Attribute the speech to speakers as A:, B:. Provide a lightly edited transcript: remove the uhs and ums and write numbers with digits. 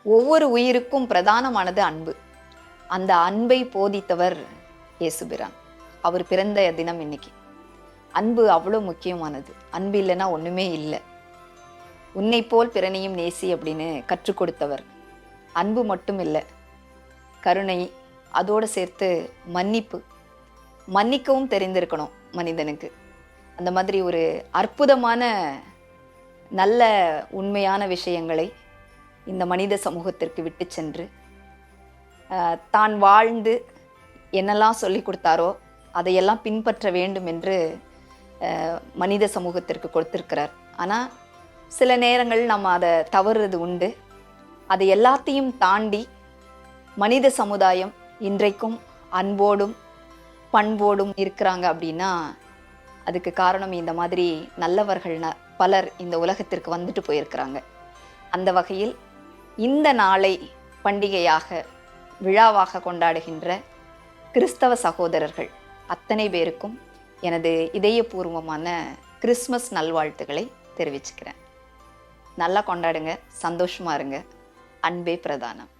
A: ஒவ்வொரு உயிருக்கும் பிரதானமானது அன்பு. அந்த அன்பை போதித்தவர் இயேசுபிரான். அவர் பிறந்த தினம் இன்னைக்கு. அன்பு அவ்வளோ முக்கியமானது. அன்பு இல்லைன்னா ஒண்ணுமே இல்லை. உன்னை போல் பிறனையும் நேசி அப்படின்னு கற்றுக் கொடுத்தவர். அன்பு மட்டும் இல்லை, கருணை, அதோடு சேர்த்து மன்னிப்பு. மன்னிக்கவும் தெரிந்திருக்கணும் மனிதனுக்கு. அந்த மாதிரி ஒரு அற்புதமான நல்ல உண்மையான விஷயங்களை இந்த மனித சமூகத்திற்கு விட்டு சென்று தான் வாழ்ந்து என்னெல்லாம் சொல்லி கொடுத்தாரோ அதையெல்லாம் பின்பற்ற வேண்டும் என்று மனித சமூகத்திற்கு கொடுத்திருக்கிறார். ஆனால் சில நேரங்கள் நம்ம அதை தவறுறது உண்டு. அதை எல்லாத்தையும் தாண்டி மனித சமுதாயம் இன்றைக்கும் அன்போடும் பண்போடும் இருக்கிறாங்க அப்படின்னா அதுக்கு காரணம் இந்த மாதிரி நல்லவர்கள் பலர் இந்த உலகத்திற்கு வந்துட்டு போயிருக்கிறாங்க. அந்த வகையில் இந்த நாளை பண்டிகையாக விழாவாக கொண்டாடுகின்ற கிறிஸ்தவ சகோதரர்கள் அத்தனை பேருக்கும் எனது இதயபூர்வமான கிறிஸ்மஸ் நல்வாழ்த்துக்களை தெரிவிச்சுக்கிறேன். நல்லா கொண்டாடுங்க, சந்தோஷமா இருங்க. அன்பே பிரதானம்.